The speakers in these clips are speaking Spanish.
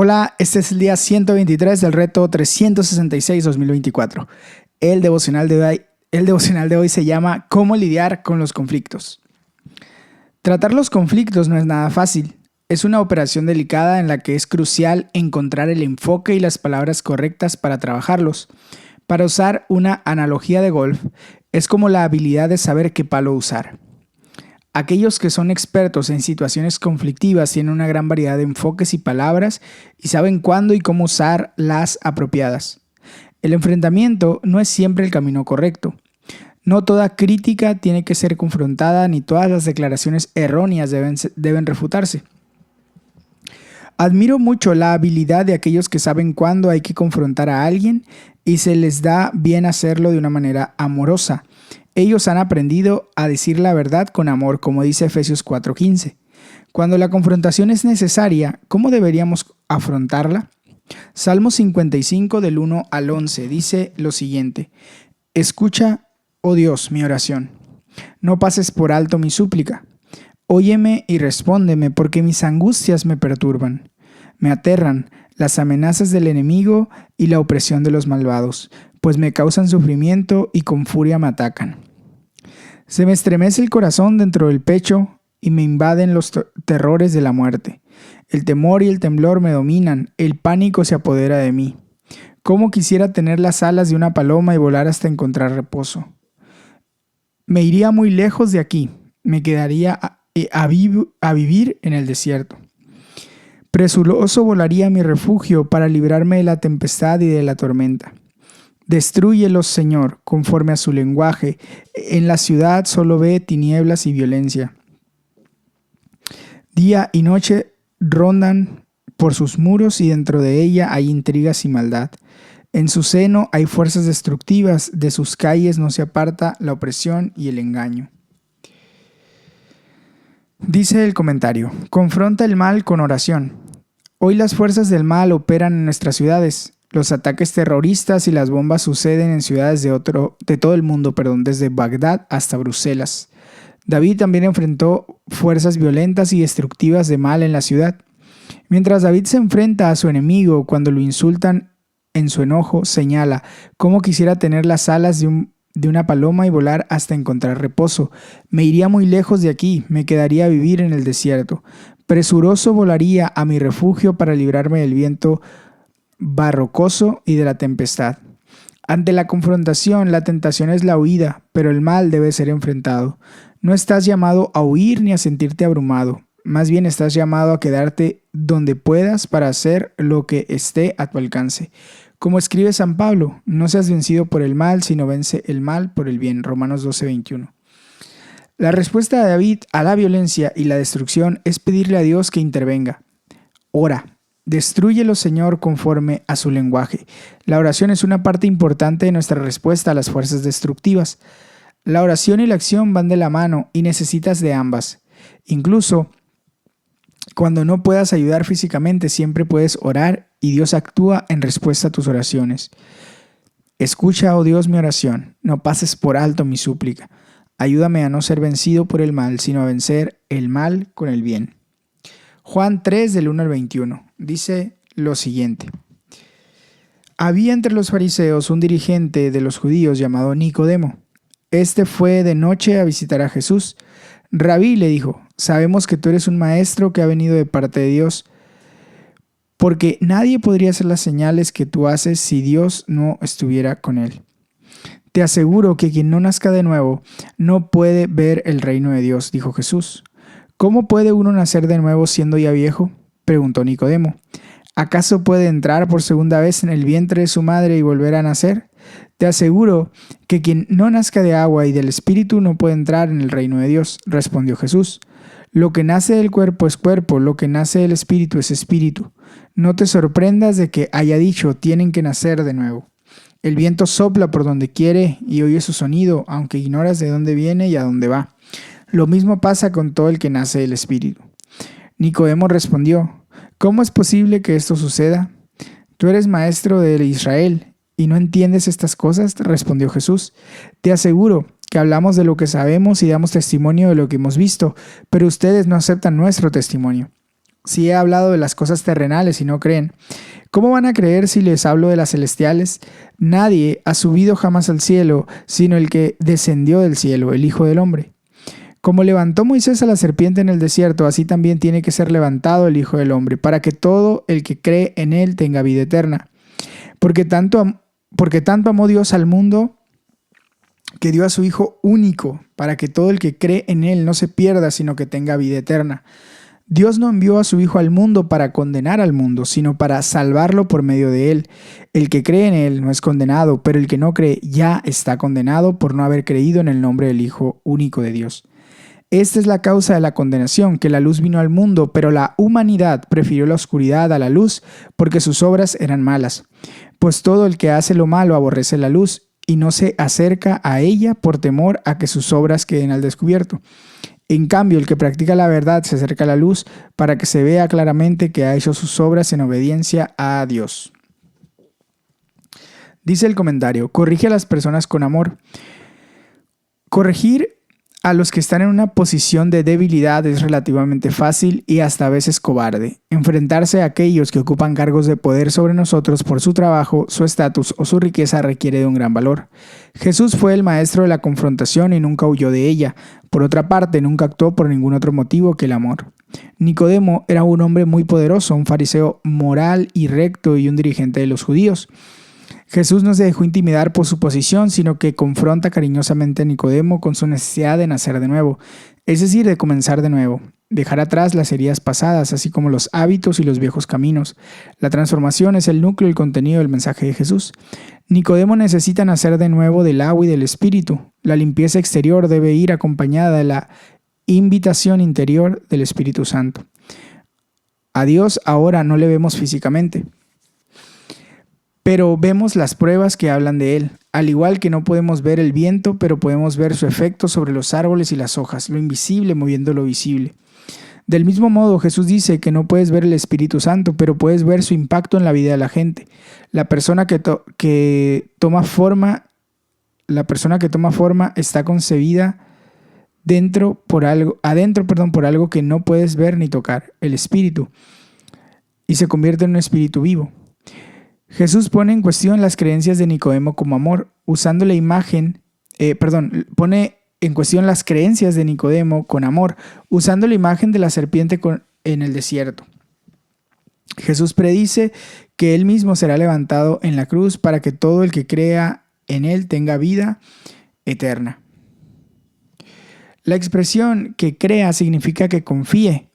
Hola, este es el día 123 del reto 366-2024. El devocional de hoy se llama ¿Cómo lidiar con los conflictos? Tratar los conflictos no es nada fácil. Es una operación delicada en la que es crucial encontrar el enfoque y las palabras correctas para trabajarlos. Para usar una analogía de golf, es como la habilidad de saber qué palo usar. Aquellos que son expertos en situaciones conflictivas tienen una gran variedad de enfoques y palabras y saben cuándo y cómo usar las apropiadas. El enfrentamiento no es siempre el camino correcto. No toda crítica tiene que ser confrontada ni todas las declaraciones erróneas deben refutarse. Admiro mucho la habilidad de aquellos que saben cuándo hay que confrontar a alguien y se les da bien hacerlo de una manera amorosa. Ellos han aprendido a decir la verdad con amor, como dice Efesios 4:15. Cuando la confrontación es necesaria, ¿cómo deberíamos afrontarla? Salmo 55 del 1 al 11 dice lo siguiente: Escucha, oh Dios, mi oración. No pases por alto mi súplica. Óyeme y respóndeme, porque mis angustias me perturban. Me aterran las amenazas del enemigo y la opresión de los malvados, pues me causan sufrimiento y con furia me atacan. Se me estremece el corazón dentro del pecho y me invaden los terrores de la muerte. El temor y el temblor me dominan, el pánico se apodera de mí. Cómo quisiera tener las alas de una paloma y volar hasta encontrar reposo. Me iría muy lejos de aquí, me quedaría a vivir en el desierto. Presuroso volaría a mi refugio para librarme de la tempestad y de la tormenta. Destrúyelos, Señor, conforme a su lenguaje. En la ciudad solo ve tinieblas y violencia. Día y noche rondan por sus muros y dentro de ella hay intrigas y maldad. En su seno hay fuerzas destructivas, de sus calles no se aparta la opresión y el engaño. Dice el comentario: confronta el mal con oración. Hoy las fuerzas del mal operan en nuestras ciudades. Los ataques terroristas y las bombas suceden en ciudades de todo el mundo, desde Bagdad hasta Bruselas. David también enfrentó fuerzas violentas y destructivas de mal en la ciudad. Mientras David se enfrenta a su enemigo, cuando lo insultan en su enojo, señala: cómo quisiera tener las alas de una paloma y volar hasta encontrar reposo. Me iría muy lejos de aquí, me quedaría a vivir en el desierto. Presuroso volaría a mi refugio para librarme del viento barrocoso y de la tempestad. Ante la confrontación, la tentación es la huida, pero el mal debe ser enfrentado. No estás llamado a huir ni a sentirte abrumado. Más bien estás llamado a quedarte donde puedas para hacer lo que esté a tu alcance. Como escribe San Pablo, no seas vencido por el mal, sino vence el mal por el bien. Romanos 12:21. La respuesta de David a la violencia y la destrucción es pedirle a Dios que intervenga. Ora. Destrúyelo, Señor, conforme a su lenguaje. La oración es una parte importante de nuestra respuesta a las fuerzas destructivas. La oración y la acción van de la mano y necesitas de ambas. Incluso cuando no puedas ayudar físicamente, siempre puedes orar y Dios actúa en respuesta a tus oraciones. Escucha, oh Dios, mi oración. No pases por alto mi súplica. Ayúdame a no ser vencido por el mal, sino a vencer el mal con el bien. Juan 3 del 1 al 21 dice lo siguiente: había entre los fariseos un dirigente de los judíos llamado Nicodemo. Este fue de noche a visitar a Jesús. Rabí, le dijo, sabemos que tú eres un maestro que ha venido de parte de Dios, porque nadie podría hacer las señales que tú haces si Dios no estuviera con él. Te aseguro que quien no nazca de nuevo no puede ver el reino de Dios, dijo Jesús. ¿Cómo puede uno nacer de nuevo siendo ya viejo?, preguntó Nicodemo. ¿Acaso puede entrar por segunda vez en el vientre de su madre y volver a nacer? Te aseguro que quien no nazca de agua y del Espíritu no puede entrar en el reino de Dios, respondió Jesús. Lo que nace del cuerpo es cuerpo, lo que nace del Espíritu es espíritu. No te sorprendas de que haya dicho, tienen que nacer de nuevo. El viento sopla por donde quiere y oyes su sonido, aunque ignoras de dónde viene y a dónde va. Lo mismo pasa con todo el que nace del Espíritu. Nicodemo respondió: ¿cómo es posible que esto suceda? Tú eres maestro de Israel y no entiendes estas cosas, respondió Jesús. Te aseguro que hablamos de lo que sabemos y damos testimonio de lo que hemos visto, pero ustedes no aceptan nuestro testimonio. si he hablado de las cosas terrenales y no creen? ¿Cómo van a creer si les hablo de las celestiales? Nadie ha subido jamás al cielo, sino el que descendió del cielo, el Hijo del Hombre. Como levantó Moisés a la serpiente en el desierto, así también tiene que ser levantado el Hijo del Hombre, para que todo el que cree en él tenga vida eterna. Porque tanto amó Dios al mundo, que dio a su Hijo único, para que todo el que cree en él no se pierda, sino que tenga vida eterna. Dios no envió a su Hijo al mundo para condenar al mundo, sino para salvarlo por medio de él. El que cree en él no es condenado, pero el que no cree ya está condenado por no haber creído en el nombre del Hijo único de Dios. Esta es la causa de la condenación, que la luz vino al mundo, pero la humanidad prefirió la oscuridad a la luz, porque sus obras eran malas. Pues todo el que hace lo malo aborrece la luz, y no se acerca a ella por temor a que sus obras queden al descubierto. En cambio, el que practica la verdad se acerca a la luz para que se vea claramente que ha hecho sus obras en obediencia a Dios. Dice el comentario: corrige a las personas con amor. Corregir a los que están en una posición de debilidad es relativamente fácil y hasta a veces cobarde. Enfrentarse a aquellos que ocupan cargos de poder sobre nosotros por su trabajo, su estatus o su riqueza requiere de un gran valor. Jesús fue el maestro de la confrontación y nunca huyó de ella. Por otra parte, nunca actuó por ningún otro motivo que el amor. Nicodemo era un hombre muy poderoso, un fariseo moral y recto y un dirigente de los judíos. Jesús no se dejó intimidar por su posición, sino que confronta cariñosamente a Nicodemo con su necesidad de nacer de nuevo, es decir, de comenzar de nuevo, dejar atrás las heridas pasadas, así como los hábitos y los viejos caminos. La transformación es el núcleo y el contenido del mensaje de Jesús. Nicodemo necesita nacer de nuevo del agua y del espíritu. La limpieza exterior debe ir acompañada de la invitación interior del Espíritu Santo. A Dios ahora no le vemos físicamente, pero vemos las pruebas que hablan de él. Al igual que no podemos ver el viento, pero podemos ver su efecto sobre los árboles y las hojas, lo invisible moviendo lo visible. Del mismo modo, Jesús dice que no puedes ver el Espíritu Santo, pero puedes ver su impacto en la vida de la gente. La persona que toma forma está concebida adentro por algo que no puedes ver ni tocar, el Espíritu, y se convierte en un espíritu vivo. Jesús pone en cuestión las creencias de Nicodemo como amor, pone en cuestión las creencias de Nicodemo con amor, usando la imagen de la serpiente en el desierto. Jesús predice que él mismo será levantado en la cruz para que todo el que crea en él tenga vida eterna. La expresión que crea significa que confíe.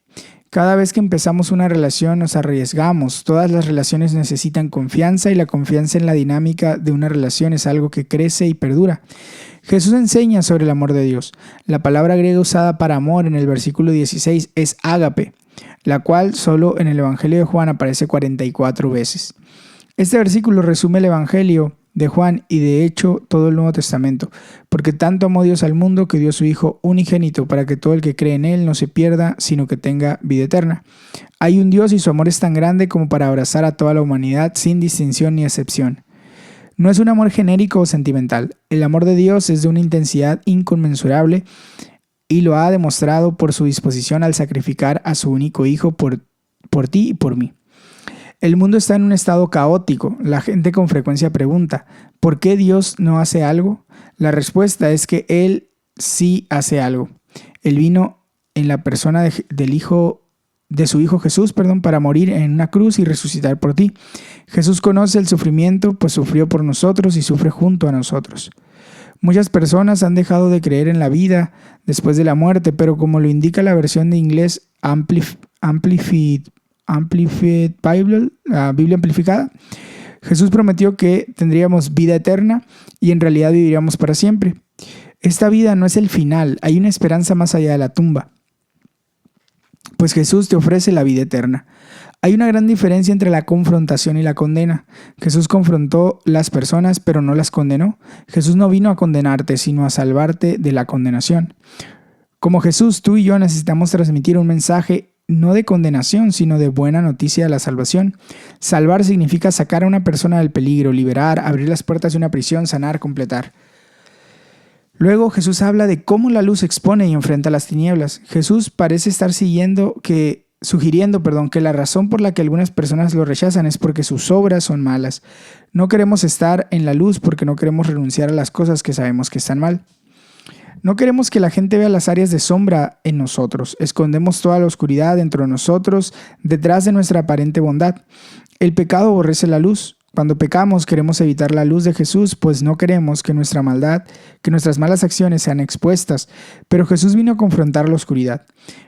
Cada vez que empezamos una relación nos arriesgamos. Todas las relaciones necesitan confianza y la confianza en la dinámica de una relación es algo que crece y perdura. Jesús enseña sobre el amor de Dios. La palabra griega usada para amor en el versículo 16 es ágape, la cual solo en el Evangelio de Juan aparece 44 veces. Este versículo resume el Evangelio de Juan y de hecho todo el Nuevo Testamento, porque tanto amó Dios al mundo que dio a su Hijo unigénito para que todo el que cree en él no se pierda, sino que tenga vida eterna. Hay un Dios y su amor es tan grande como para abrazar a toda la humanidad sin distinción ni excepción. No es un amor genérico o sentimental. El amor de Dios es de una intensidad inconmensurable y lo ha demostrado por su disposición al sacrificar a su único Hijo por ti y por mí. El mundo está en un estado caótico. La gente con frecuencia pregunta, ¿por qué Dios no hace algo? La respuesta es que Él sí hace algo. Él vino en la persona de su Hijo Jesús, para morir en una cruz y resucitar por ti. Jesús conoce el sufrimiento, pues sufrió por nosotros y sufre junto a nosotros. Muchas personas han dejado de creer en la vida después de la muerte, pero como lo indica la versión de inglés Amplified Bible, la Biblia amplificada, Jesús prometió que tendríamos vida eterna y en realidad viviríamos para siempre. Esta vida no es el final, hay una esperanza más allá de la tumba, pues Jesús te ofrece la vida eterna. Hay una gran diferencia entre la confrontación y la condena. Jesús confrontó las personas, pero no las condenó. Jesús no vino a condenarte, sino a salvarte de la condenación. Como Jesús, tú y yo necesitamos transmitir un mensaje no de condenación, sino de buena noticia de la salvación. Salvar significa sacar a una persona del peligro, liberar, abrir las puertas de una prisión, sanar, completar. Luego Jesús habla de cómo la luz expone y enfrenta las tinieblas. Jesús parece estar siguiendo que que la razón por la que algunas personas lo rechazan es porque sus obras son malas. No queremos estar en la luz porque no queremos renunciar a las cosas que sabemos que están mal. No queremos que la gente vea las áreas de sombra en nosotros. Escondemos toda la oscuridad dentro de nosotros, detrás de nuestra aparente bondad. El pecado aborrece la luz. Cuando pecamos queremos evitar la luz de Jesús, pues no queremos que nuestra maldad, que nuestras malas acciones sean expuestas. Pero Jesús vino a confrontar la oscuridad.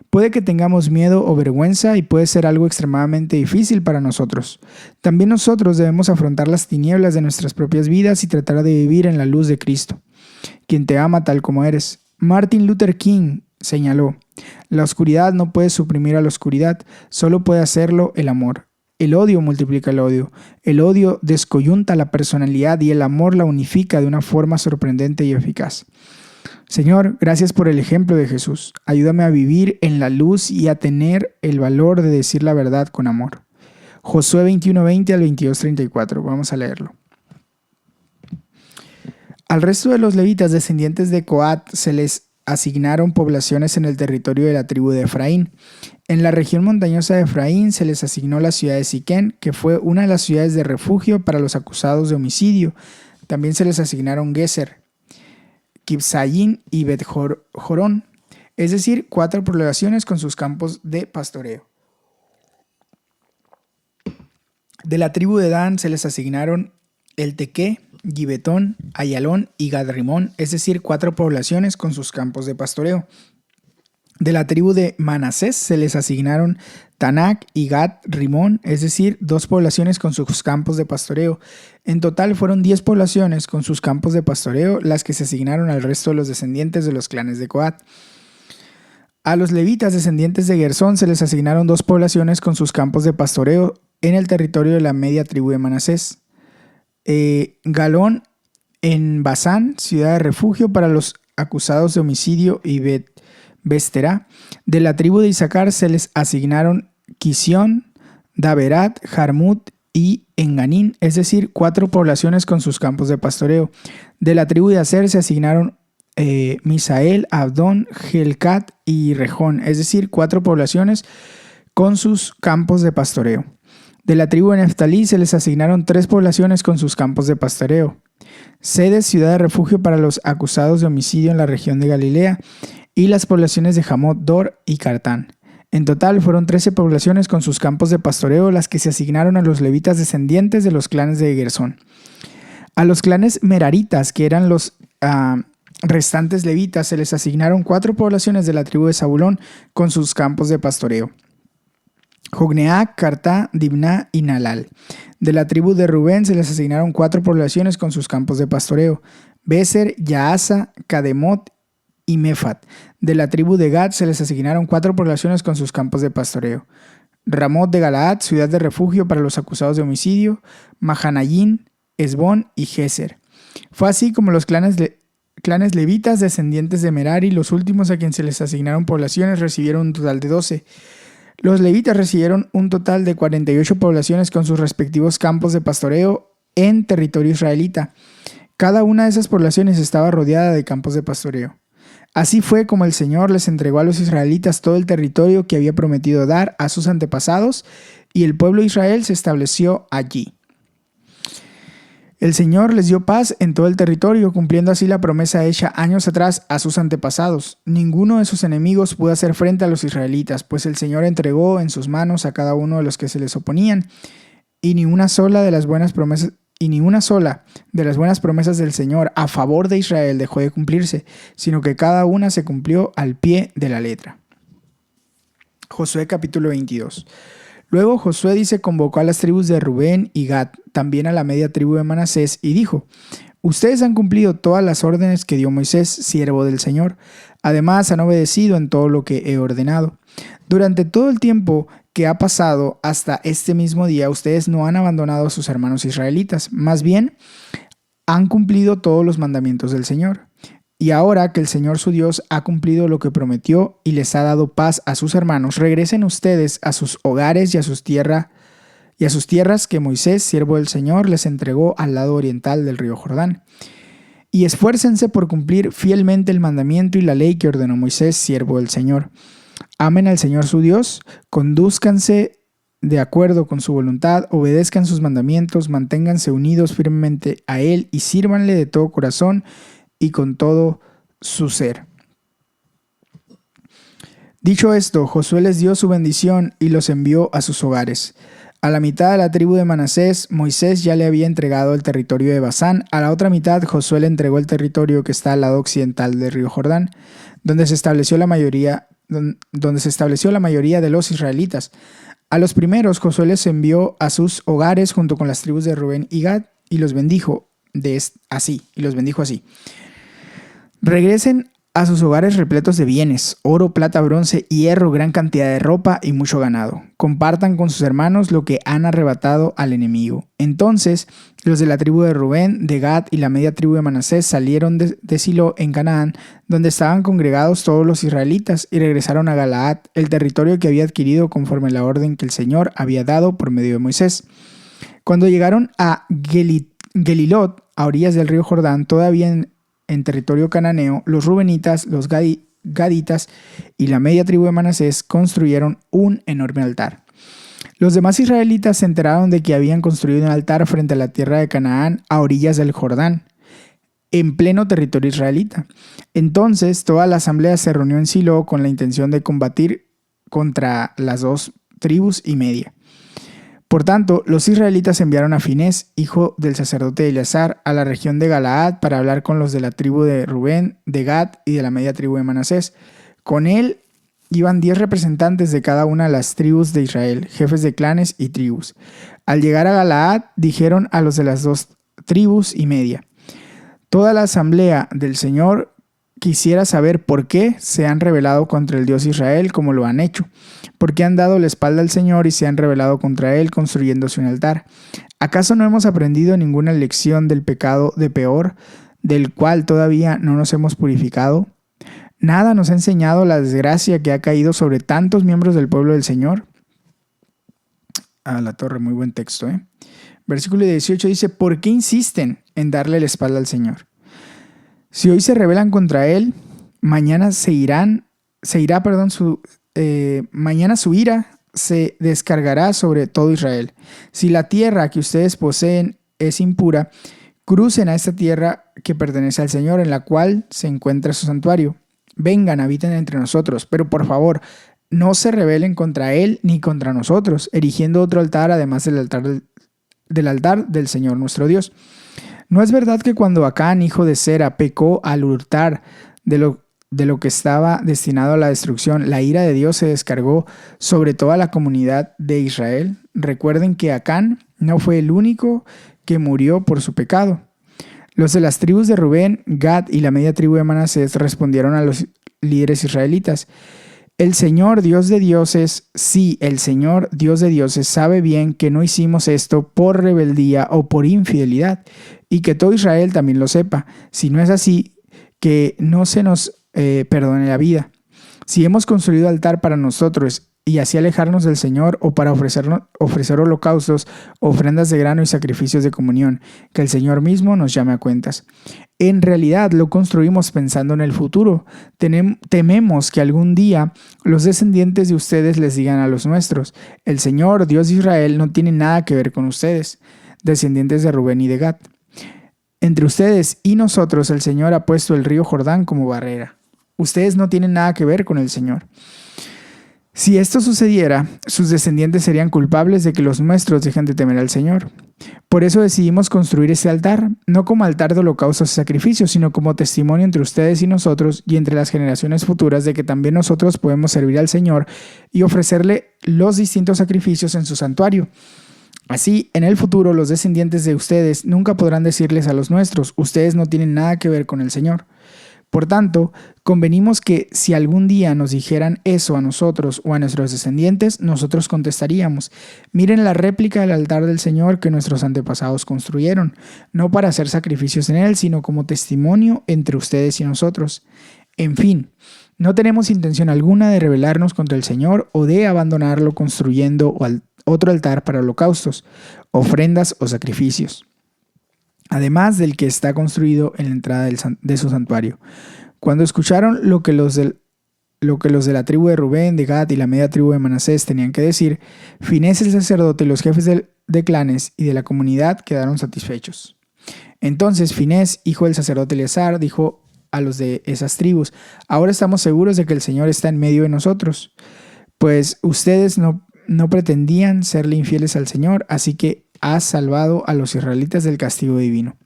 Puede que tengamos miedo o vergüenza y puede ser algo extremadamente difícil para nosotros. También nosotros debemos afrontar las tinieblas de nuestras propias vidas y tratar de vivir en la luz de Cristo, quien te ama tal como eres. Martin Luther King señaló: la oscuridad no puede suprimir a la oscuridad, solo puede hacerlo el amor. El odio multiplica el odio. El odio descoyunta la personalidad y el amor la unifica de una forma sorprendente y eficaz. Señor, gracias por el ejemplo de Jesús. Ayúdame a vivir en la luz y a tener el valor de decir la verdad con amor. Josué 21:20 al 22:34. Vamos a leerlo. Al resto de los levitas descendientes de Coat se les asignaron poblaciones en el territorio de la tribu de Efraín. En la región montañosa de Efraín se les asignó la ciudad de Siquén, que fue una de las ciudades de refugio para los acusados de homicidio. También se les asignaron Geser, Kibsaín y Bet-Jorón, es decir, 4 poblaciones con sus campos de pastoreo. De la tribu de Dan se les asignaron Eltequé, Gibetón, Ayalón y Gad-Rimón, es decir, 4 poblaciones con sus campos de pastoreo. De la tribu de Manasés se les asignaron Tanac y Gad-Rimón, es decir, 2 poblaciones con sus campos de pastoreo. En total fueron 10 poblaciones con sus campos de pastoreo las que se asignaron al resto de los descendientes de los clanes de Coat. A los levitas descendientes de Gersón se les asignaron 2 poblaciones con sus campos de pastoreo en el territorio de la media tribu de Manasés. Galón en Basán, ciudad de refugio para los acusados de homicidio, y Besterá. De la tribu de Isaacar se les asignaron Quisión, Daberat, Jarmut y Enganín, es decir, 4 poblaciones con sus campos de pastoreo. De la tribu de Aser se asignaron Misael, Abdón, Gelcat y Rejón, es decir, 4 poblaciones con sus campos de pastoreo. De la tribu de Neftalí se les asignaron 3 poblaciones con sus campos de pastoreo. Sedes, ciudad de refugio para los acusados de homicidio en la región de Galilea, y las poblaciones de Jamot, Dor y Cartán. En total fueron 13 poblaciones con sus campos de pastoreo las que se asignaron a los levitas descendientes de los clanes de Gersón. A los clanes meraritas, que eran los restantes levitas, se les asignaron 4 poblaciones de la tribu de Zabulón con sus campos de pastoreo: Jogneá, Cartá, Dimná y Nalal. De la tribu de Rubén se les asignaron 4 poblaciones con sus campos de pastoreo: Beser, Yaasa, Cademot y Mefat. De la tribu de Gad se les asignaron 4 poblaciones con sus campos de pastoreo: Ramot de Galaad, ciudad de refugio para los acusados de homicidio, Mahanayín, Esbón y Geser. Fue así como los clanes levitas descendientes de Merari, los últimos a quienes se les asignaron poblaciones, recibieron un total de 12. Los levitas recibieron un total de 48 poblaciones con sus respectivos campos de pastoreo en territorio israelita. Cada una de esas poblaciones estaba rodeada de campos de pastoreo. Así fue como el Señor les entregó a los israelitas todo el territorio que había prometido dar a sus antepasados, y el pueblo de Israel se estableció allí. El Señor les dio paz en todo el territorio, cumpliendo así la promesa hecha años atrás a sus antepasados. Ninguno de sus enemigos pudo hacer frente a los israelitas, pues el Señor entregó en sus manos a cada uno de los que se les oponían, y ni una sola de las buenas promesas del Señor a favor de Israel dejó de cumplirse, sino que cada una se cumplió al pie de la letra. Josué capítulo 22. Luego Josué convocó a las tribus de Rubén y Gad, también a la media tribu de Manasés, y dijo: Ustedes han cumplido todas las órdenes que dio Moisés, siervo del Señor. Además han obedecido en todo lo que he ordenado. Durante todo el tiempo que ha pasado hasta este mismo día, ustedes no han abandonado a sus hermanos israelitas, más bien han cumplido todos los mandamientos del Señor. Y ahora que el Señor su Dios ha cumplido lo que prometió y les ha dado paz a sus hermanos, regresen ustedes a sus hogares y a sus tierras que Moisés, siervo del Señor, les entregó al lado oriental del río Jordán. Y esfuércense por cumplir fielmente el mandamiento y la ley que ordenó Moisés, siervo del Señor. Amen al Señor su Dios, condúzcanse de acuerdo con su voluntad, obedezcan sus mandamientos, manténganse unidos firmemente a Él y sírvanle de todo corazón y con todo su ser. Dicho esto, Josué les dio su bendición y los envió a sus hogares. A la mitad de la tribu de Manasés, Moisés ya le había entregado el territorio de Basán. A la otra mitad, Josué le entregó el territorio que está al lado occidental del río Jordán, donde se estableció la mayoría de los israelitas. A los primeros, Josué les envió a sus hogares junto con las tribus de Rubén y Gad y los bendijo así. Regresen a sus hogares repletos de bienes, oro, plata, bronce, hierro, gran cantidad de ropa y mucho ganado. Compartan con sus hermanos lo que han arrebatado al enemigo. Entonces, los de la tribu de Rubén, de Gad y la media tribu de Manasés salieron de Silo en Canaán, donde estaban congregados todos los israelitas, y regresaron a Galaad, el territorio que había adquirido conforme la orden que el Señor había dado por medio de Moisés. Cuando llegaron a Gelilot, a orillas del río Jordán, todavía en territorio cananeo, los rubenitas, los gaditas y la media tribu de Manasés construyeron un enorme altar. Los demás israelitas se enteraron de que habían construido un altar frente a la tierra de Canaán a orillas del Jordán, en pleno territorio israelita. Entonces toda la asamblea se reunió en Silo con la intención de combatir contra las dos tribus y media. Por tanto, los israelitas enviaron a Finés, hijo del sacerdote Eleazar, a la región de Galaad para hablar con los de la tribu de Rubén, de Gad y de la media tribu de Manasés. Con él iban 10 representantes de cada una de las tribus de Israel, jefes de clanes y tribus. Al llegar a Galaad, dijeron a los de las dos tribus y media: toda la asamblea del Señor quisiera saber por qué se han rebelado contra el Dios Israel como lo han hecho, por qué han dado la espalda al Señor y se han rebelado contra Él construyéndose un altar. ¿Acaso no hemos aprendido ninguna lección del pecado de Peor, del cual todavía no nos hemos purificado? ¿Nada nos ha enseñado la desgracia que ha caído sobre tantos miembros del pueblo del Señor? A la torre, muy buen texto, ¿eh? Versículo 18 dice: ¿por qué insisten en darle la espalda al Señor? Si hoy se rebelan contra Él, mañana mañana su ira se descargará sobre todo Israel. Si la tierra que ustedes poseen es impura, crucen a esta tierra que pertenece al Señor, en la cual se encuentra su santuario. Vengan, habiten entre nosotros, pero por favor, no se rebelen contra Él ni contra nosotros, erigiendo otro altar además del altar del Señor nuestro Dios. ¿No es verdad que cuando Acán, hijo de Zera, pecó al hurtar de lo que estaba destinado a la destrucción, la ira de Dios se descargó sobre toda la comunidad de Israel? Recuerden que Acán no fue el único que murió por su pecado. Los de las tribus de Rubén, Gad y la media tribu de Manasés respondieron a los líderes israelitas: el Señor, Dios de dioses, sí, el Señor, Dios de dioses, sabe bien que no hicimos esto por rebeldía o por infidelidad, y que todo Israel también lo sepa. Si no es así, que no se nos perdone la vida. Si hemos construido altar para nosotros y así alejarnos del Señor, o para ofrecer holocaustos, ofrendas de grano y sacrificios de comunión, que el Señor mismo nos llame a cuentas. En realidad lo construimos pensando en el futuro. Tememos que algún día los descendientes de ustedes les digan a los nuestros: el Señor, Dios de Israel, no tiene nada que ver con ustedes, descendientes de Rubén y de Gad. Entre ustedes y nosotros el Señor ha puesto el río Jordán como barrera. Ustedes no tienen nada que ver con el Señor. Si esto sucediera, sus descendientes serían culpables de que los nuestros dejen de temer al Señor. Por eso decidimos construir este altar, no como altar de holocaustos y sacrificios, sino como testimonio entre ustedes y nosotros y entre las generaciones futuras de que también nosotros podemos servir al Señor y ofrecerle los distintos sacrificios en su santuario. Así, en el futuro, los descendientes de ustedes nunca podrán decirles a los nuestros: ustedes no tienen nada que ver con el Señor. Por tanto, convenimos que si algún día nos dijeran eso a nosotros o a nuestros descendientes, nosotros contestaríamos: miren la réplica del altar del Señor que nuestros antepasados construyeron, no para hacer sacrificios en él, sino como testimonio entre ustedes y nosotros. En fin, no tenemos intención alguna de rebelarnos contra el Señor o de abandonarlo construyendo otro altar para holocaustos, ofrendas o sacrificios, además del que está construido en la entrada de su santuario. Cuando escucharon lo que los lo que los de la tribu de Rubén, de Gad y la media tribu de Manasés tenían que decir, Finés el sacerdote y los jefes de clanes y de la comunidad quedaron satisfechos. Entonces Finés, hijo del sacerdote Eleazar, dijo a los de esas tribus, ahora estamos seguros de que el Señor está en medio de nosotros, pues ustedes no pretendían serle infieles al Señor, así que has salvado a los israelitas del castigo divino.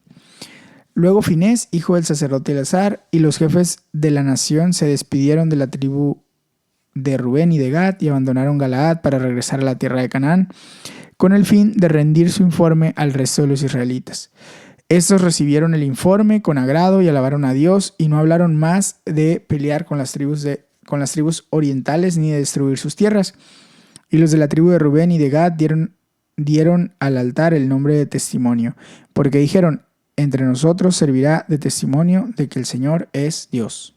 Luego Finés, hijo del sacerdote Eleazar, y los jefes de la nación se despidieron de la tribu de Rubén y de Gad y abandonaron Galaad para regresar a la tierra de Canaán, con el fin de rendir su informe al resto de los israelitas. Estos recibieron el informe con agrado y alabaron a Dios y no hablaron más de pelear con las tribus orientales ni de destruir sus tierras. Y los de la tribu de Rubén y de Gad dieron al altar el nombre de testimonio, porque dijeron, entre nosotros servirá de testimonio de que el Señor es Dios.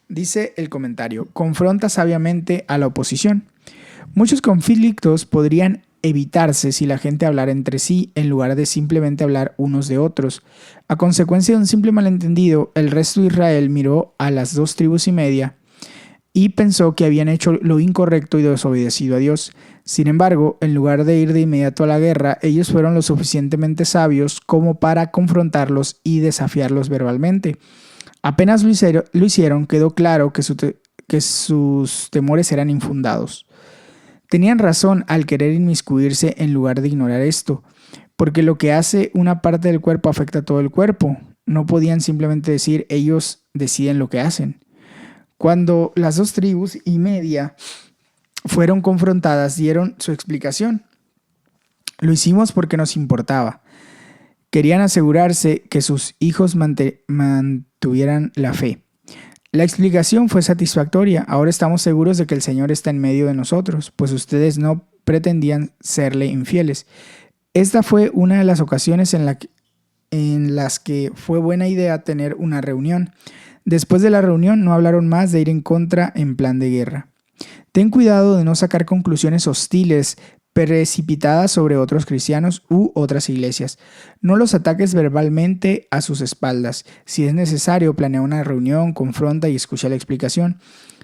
Dice el comentario, confronta sabiamente a la oposición. Muchos conflictos podrían evitarse si la gente hablara entre sí en lugar de simplemente hablar unos de otros. A consecuencia de un simple malentendido, el resto de Israel miró a las 2 tribus y media y pensó que habían hecho lo incorrecto y desobedecido a Dios. Sin embargo, en lugar de ir de inmediato a la guerra, ellos fueron lo suficientemente sabios como para confrontarlos y desafiarlos verbalmente. Apenas lo hicieron, quedó claro que sus temores eran infundados. Tenían razón al querer inmiscuirse en lugar de ignorar esto, porque lo que hace una parte del cuerpo afecta a todo el cuerpo. No podían simplemente decir, ellos deciden lo que hacen. Cuando las 2 tribus y media fueron confrontadas, dieron su explicación. Lo hicimos porque nos importaba. Querían asegurarse que sus hijos mantuvieran la fe. La explicación fue satisfactoria. Ahora estamos seguros de que el Señor está en medio de nosotros, pues ustedes no pretendían serle infieles. Esta fue una de las ocasiones en las que fue buena idea tener una reunión. Después de la reunión no hablaron más de ir en contra en plan de guerra. Ten cuidado de no sacar conclusiones hostiles precipitadas sobre otros cristianos u otras iglesias. No los ataques verbalmente a sus espaldas. Si es necesario, planea una reunión, confronta y escucha la explicación.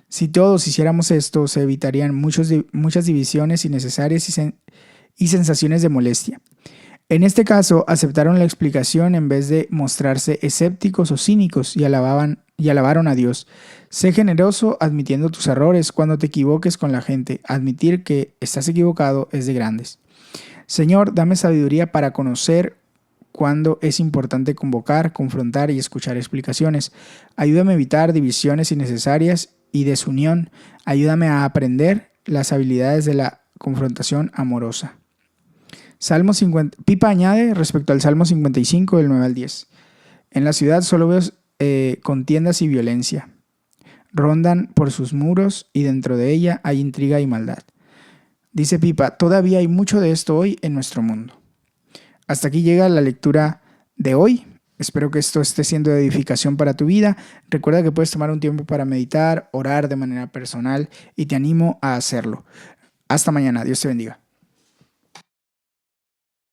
Si todos hiciéramos esto, se evitarían muchas divisiones innecesarias y sensaciones de molestia. En este caso, aceptaron la explicación en vez de mostrarse escépticos o cínicos y alabaron a Dios. Sé generoso admitiendo tus errores cuando te equivoques con la gente. Admitir que estás equivocado es de grandes. Señor, dame sabiduría para conocer cuándo es importante convocar, confrontar y escuchar explicaciones. Ayúdame a evitar divisiones innecesarias y desunión. Ayúdame a aprender las habilidades de la confrontación amorosa. Salmo 50. Pipa añade respecto al Salmo 55 del 9 al 10. En la ciudad solo veo contiendas y violencia. Rondan por sus muros y dentro de ella hay intriga y maldad. Dice Pipa, todavía hay mucho de esto hoy en nuestro mundo. Hasta aquí llega la lectura de hoy. Espero que esto esté siendo de edificación para tu vida. Recuerda que puedes tomar un tiempo para meditar, orar de manera personal y te animo a hacerlo. Hasta mañana. Dios te bendiga.